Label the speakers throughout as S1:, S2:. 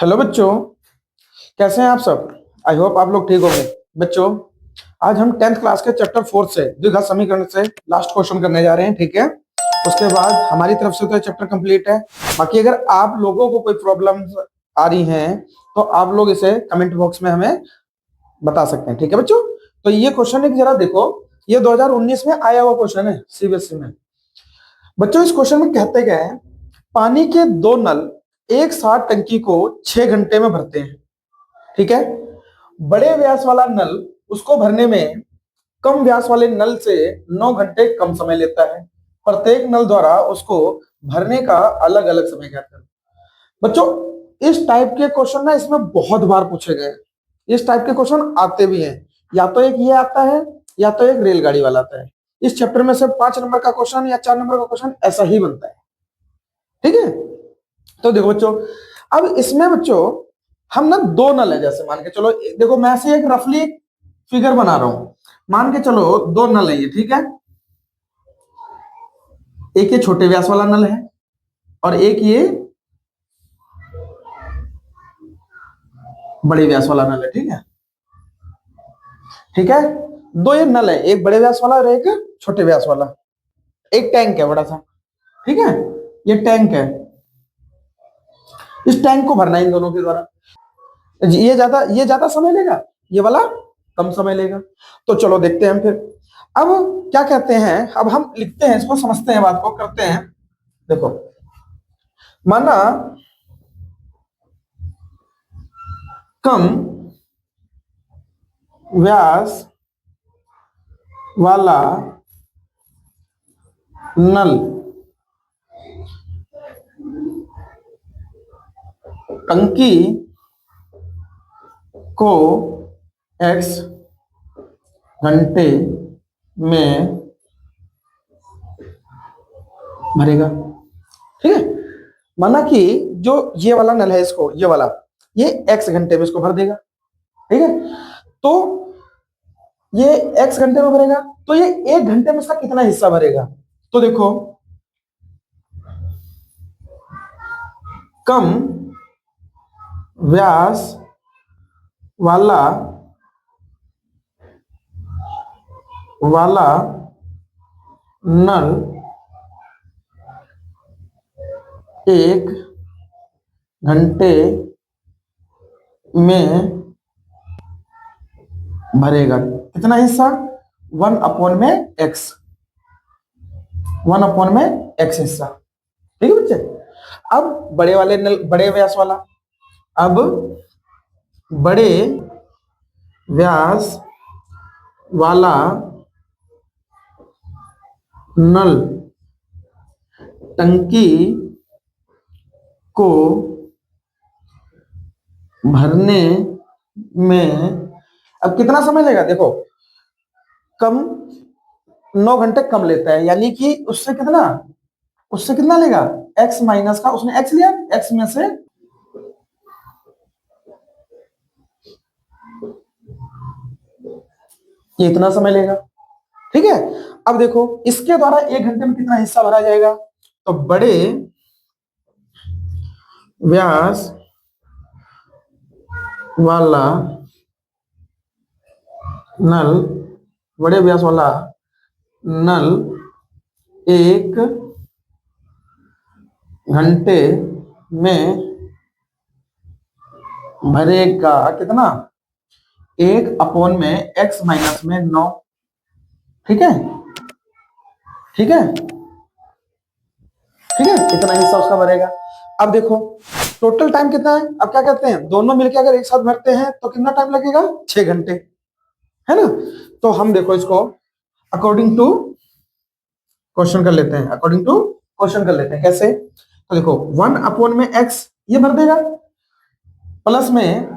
S1: Hello बच्चों, कैसे हैं आप सब। आई होप आप लोग ठीक होंगे। बच्चों, आज हम 10th क्लास के चैप्टर 4 से द्विघात समीकरण से लास्ट क्वेश्चन करने जा रहे हैं। ठीक है, उसके बाद हमारी तरफ से तो चैप्टर कंप्लीट है। बाकी अगर आप लोगों को कोई प्रॉब्लम आ रही हैं तो आप लोग इसे कमेंट बॉक्स में हमें बता सकते हैं। ठीक है बच्चों, तो ये क्वेश्चन एक जरा देखो, ये 2019 में आया हुआ क्वेश्चन है सीबीएसई में। बच्चों, इस क्वेश्चन में कहते गए हैं पानी के दो नल एक साथ टंकी को 6 घंटे में भरते हैं। ठीक है, बड़े व्यास वाला नल उसको भरने में कम व्यास वाले नल से 9 घंटे कम समय लेता है। प्रत्येक नल द्वारा उसको भरने का अलग अलग समय ज्ञात करें। बच्चों, इस टाइप के क्वेश्चन ना इसमें बहुत बार पूछे गए। इस टाइप के क्वेश्चन आते भी हैं, या तो एक ये आता है या तो एक रेलगाड़ी वाला आता है। इस चैप्टर में से 5 नंबर का क्वेश्चन या 4 नंबर का क्वेश्चन ऐसा ही बनता है। ठीक है, तो देखो बच्चों, अब इसमें बच्चों हम ना दो नल है, जैसे मान के चलो, देखो मैं से एक रफली फिगर बना रहा हूं। मान के चलो दो नल है ये। ठीक है, एक ये छोटे व्यास वाला नल है और एक ये बड़े व्यास वाला नल है। ठीक है, ठीक है, दो ये नल है, एक बड़े व्यास वाला और एक छोटे व्यास वाला। एक टैंक है बड़ा सा। ठीक है, ये टैंक है। इस टैंक को भरना है इन दोनों के द्वारा। ये ज्यादा समय लेगा, ये वाला कम समय लेगा। तो चलो देखते हैं हम फिर। अब क्या कहते हैं, अब हम लिखते हैं इसको, समझते हैं बात को, करते हैं। देखो, माना कम व्यास वाला नल टंकी को x घंटे में भरेगा। ठीक है, माना कि जो ये वाला नल है, इसको ये वाला, ये x घंटे में इसको भर देगा। ठीक है, तो ये x घंटे में भरेगा, तो ये 1 घंटे में इसका कितना हिस्सा भरेगा। तो देखो, कम व्यास वाला नल 1 घंटे में भरेगा कितना हिस्सा, 1 में x, 1 में x हिस्सा। ठीक है बच्चे, अब बड़े वाले नल, बड़े व्यास वाला, अब बड़े व्यास वाला नल टंकी को भरने में अब कितना समय लेगा। देखो, कम 9 घंटे कम लेता है, यानी कि उससे कितना लेगा, x माइनस का, उसने x लिया, x में से ये इतना समय लेगा। ठीक है, अब देखो इसके द्वारा 1 घंटे में कितना हिस्सा भरा जाएगा। तो बड़े व्यास वाला नल, बड़े व्यास वाला नल 1 घंटे में भरेगा कितना, 1 में x माइनस में 9। ठीक है, ठीक है, ठीक है, इतना हिस्सा उसका भरेगा। अब देखो टोटल टाइम कितना है। अब क्या कहते हैं, दोनों मिलकर अगर एक साथ भरते हैं तो कितना टाइम लगेगा, 6 घंटे, है ना। तो हम देखो इसको अकॉर्डिंग टू क्वेश्चन कर लेते हैं, कैसे। तो देखो 1 में x ये भर देगा, प्लस में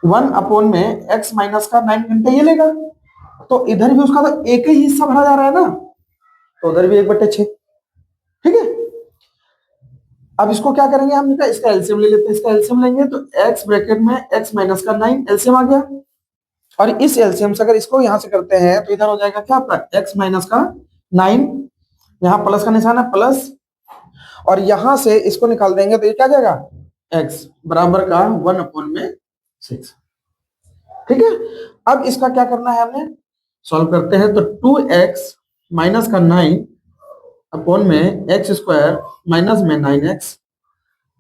S1: 1 में x माइनस का 9 घंटे ये लेगा। तो इधर भी उसका तो एक ही हिस्सा भरा जा रहा है ना, तो उधर भी 1/6। ठीक है, अब इसको क्या करेंगे हम, इसका एलसीएम ले लेते हैं। इसका एलसीएम लेंगे तो x ब्रैकेट में x माइनस का 9 एलसीएम आ गया, और इस एलसीएम से अगर इसको यहां से करते हैं तो इधर हो जाएगा क्या आपका, x माइनस का 9, यहाँ प्लस का निशान है प्लस, और यहां से इसको निकाल देंगे तो ये क्या जाएगा, एक्स बराबर का 1/6। ठीक है, अब इसका क्या करना है, हमें सॉल्व करते हैं। तो 2x माइनस का 9 अपॉन में एक्स स्क्वायर माइनस में 9x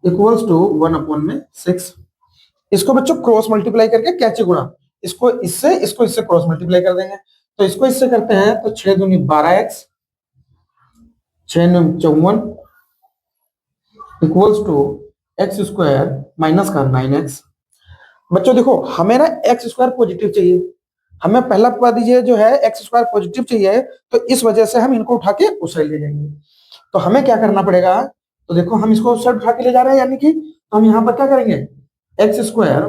S1: इक्वल्स टू 1/6। इसको बच्चों क्रॉस मल्टीप्लाई करके कैचे गुणा, इसको इससे क्रॉस मल्टीप्लाई कर देंगे। तो इसको इससे करते हैं तो 6 दूनी 12x 6 9 54 equals to X square minus का 9x। बच्चों देखो हमें ना एक्स स्क्वायर पॉजिटिव चाहिए, हमें पहला पद ये जो है एक्स स्क्वायर पॉजिटिव चाहिए, तो इस वजह से हम इनको उठा के उस साइड ले जाएंगे। तो हमें क्या करना पड़ेगा, तो देखो हम इसको उस साइड उठा के ले जा रहे हैं, यानी कि तो हम यहाँ पर क्या करेंगे, एक्स स्क्वायर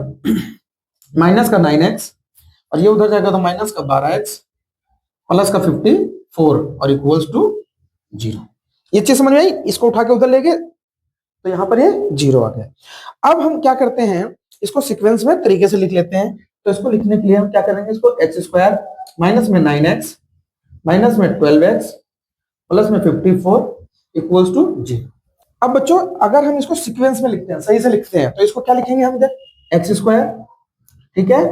S1: माइनस का 9x और ये उधर जाएगा तो माइनस का 12x प्लस का 54 और इक्वल्स टू 0। ये चीज समझ में आई, इसको उठा के उधर ले गए तो यहाँ पर ये 0 आ गया। अब हम क्या करते हैं, इसको सीक्वेंस में तरीके से लिख लेते हैं। तो इसको लिखने के लिए हम क्या करेंगे, इसको एक्स स्क्वायर माइनस में 9x माइनस में 12x प्लस में 54 इक्वल्स टू 0। अब बच्चों अगर हम इसको सीक्वेंस में लिखते हैं, सही से लिखते हैं, तो इसको क्या लिखेंगे हम इधर, एक्स स्क्वायर, ठीक है,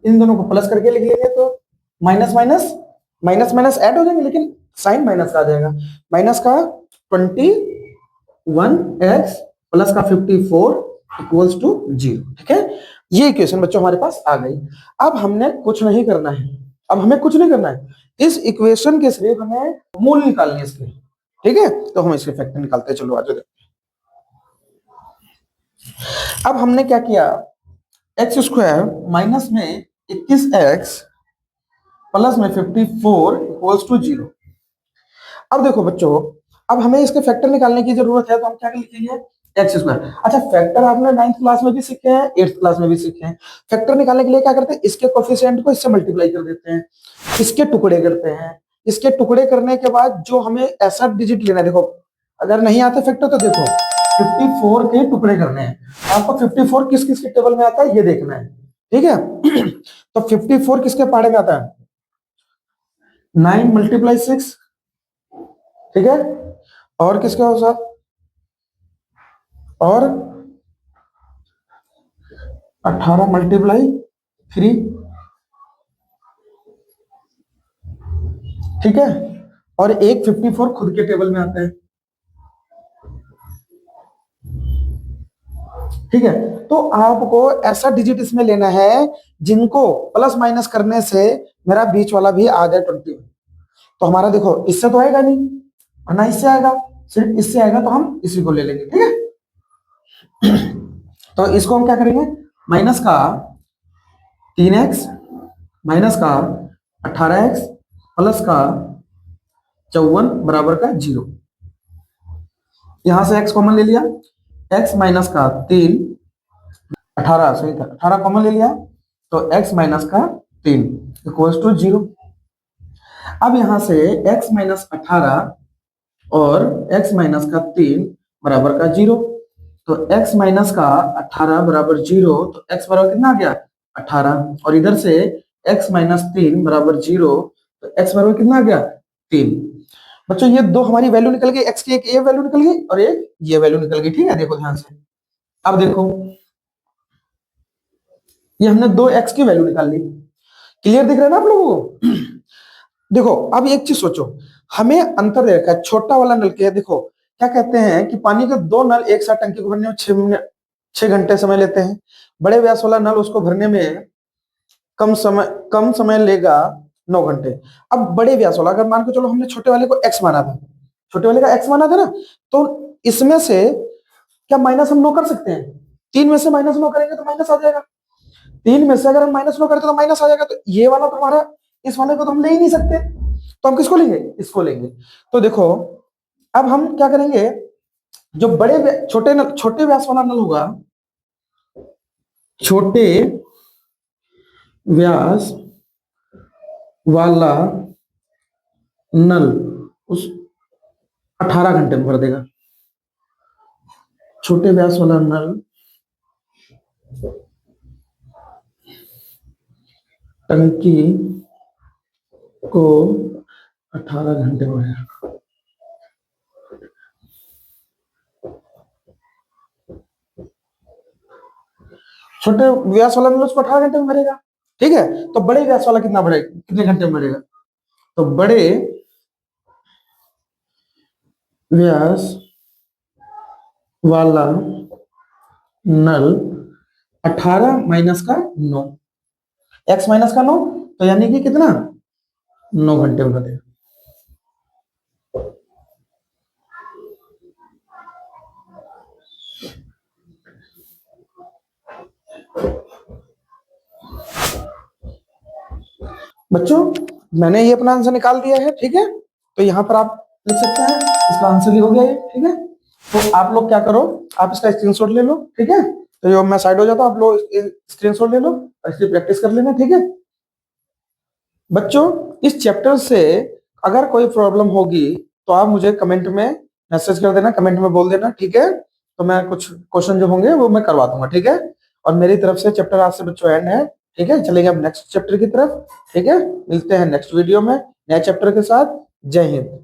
S1: इन दोनों को प्लस करके लिख लेंगे तो minus minus minus minus add हो जाएंगे, लेकिन साइन माइनस का आ जाएगा, माइनस का 21x प्लस का 54 इक्वल्स टू 0। ठीक है, ये इक्वेशन बच्चों हमारे पास आ गई। अब हमने कुछ नहीं करना है, अब हमें कुछ नहीं करना है, इस इक्वेशन के सिर्फ हमें मूल निकालने हैं इसके। ठीक है, तो हम इसके फैक्टर निकालते हैं, चलो आज। अब हमने क्या किया, एक्स स्क्वायर माइनस में 21x प्लस में 54 इक्वल्स टू 0। अब देखो बच्चों, अब हमें इसके फैक्टर निकालने की जरूरत है, तो हम क्या लिखेंगे, एक्स स्क्वायर। अच्छा फैक्टर आपने 9th क्लास में भी सीखे हैं, 8th क्लास में भी सीखे हैं। फैक्टर निकालने के लिए क्या करते हैं, इसके कोफिशिएंट को इससे मल्टीप्लाई कर देते हैं, इसके टुकड़े करते हैं, इसके टुकड़े करने के बाद जो हमें ऐसा डिजिट लेना है, देखो अगर नहीं आता फैक्टर तो देखो 54 के टुकड़े करने हैं, आपको 54 किस किस के टेबल में आता है ये देखना है। ठीक है तो 54 किसके पहाड़े में आता है, 9 मल्टीप्लाई 6, ठीक है, और किसके हो साथ, और 18 मल्टीप्लाई 3, ठीक है, और एक 54 खुद के टेबल में आता है। ठीक है, तो आपको ऐसा डिजिट इसमें लेना है जिनको प्लस माइनस करने से मेरा बीच वाला भी आ जाए 20। तो हमारा देखो इससे तो आएगा नहीं और ना इससे आएगा, सिर्फ इससे आएगा, तो हम इसी को ले लेंगे। ठीक है तो इसको हम क्या करेंगे, माइनस का 3x माइनस का 18x प्लस का 54 बराबर का 0। यहां से x कॉमन ले लिया, x माइनस का 3 18 सही था, 18 कॉमन ले लिया तो x माइनस का 3 इक्वल्स टू 0। अब यहां से x माइनस 18 और x माइनस का 3 बराबर का 0। तो x माइनस का 18 बराबर 0, तो x बराबर कितना आ गया 18, और इधर से x माइनस 3 बराबर 0, तो x बराबर कितना आ गया 3। बच्चों ये दो हमारी वैल्यू निकल गई, x की एक ये वैल्यू निकल गई और एक ये वैल्यू निकल गई। ठीक है, देखो ध्यान से, अब देखो ये हमने दो x की वैल्यू निकाल ली, क्लियर दिख रहा है ना आप लोगों को देखो अब एक चीज सोचो, हमें अंतर दे रखा है, छोटा वाला नल के देखो क्या कहते हैं कि पानी के दो नल एक साथ टंकी को भरने में 6 घंटे समय लेते हैं, बड़े व्यास वाला नल उसको भरने में कम समय लेगा 9 घंटे। अब बड़े व्यास वाला अगर मान के चलो हमने छोटे वाले को x माना था, छोटे वाले का x माना था ना, तो इसमें से क्या माइनस हम 9 कर सकते हैं, 3 में से माइनस 9 करेंगे तो माइनस आ जाएगा, 3 में से अगर हम माइनस 9 करते तो माइनस आ जाएगा, तो ये वाला तो हमारा, इस वाले को तो हम ले ही नहीं सकते, तो हम किसको लेंगे, इसको लेंगे। तो देखो अब हम क्या करेंगे, जो छोटे व्यास वाला नल होगा, छोटे व्यास वाला नल उस 18 घंटे में भर देगा, छोटे व्यास वाला नल टंकी को 18 घंटे में भरेगा। छोटे व्यास वाला नूडल्स को 18 घंटे में मरेगा। ठीक है, तो बड़े व्यास वाला कितना बड़े कितने घंटे में मरेगा? तो बड़े व्यास वाला नल 18 माइनस का 9, x माइनस का 9, तो यानी कि कितना 9 घंटे में बनेगा। बच्चों मैंने ये अपना आंसर निकाल दिया है। ठीक है, तो यहाँ पर आप लिख सकते हैं, इसका आंसर ही हो गया ये। ठीक है, तो आप लोग क्या करो, आप इसका स्क्रीनशॉट ले लो। ठीक है, तो जो मैं साइड हो जाता हूँ, आप लोग स्क्रीनशॉट ले लो और इसकी प्रैक्टिस कर लेना। ठीक है बच्चों, इस चैप्टर से अगर कोई प्रॉब्लम होगी तो आप मुझे कमेंट में मैसेज कर देना, कमेंट में बोल देना। ठीक है, तो मैं कुछ क्वेश्चन जो होंगे वो मैं करवा दूंगा। ठीक है, और मेरी तरफ से चैप्टर आज से बच्चों एंड है। ठीक है, चलेंगे अब नेक्स्ट चैप्टर की तरफ। ठीक है, मिलते हैं नेक्स्ट वीडियो में नए चैप्टर के साथ। जय हिंद।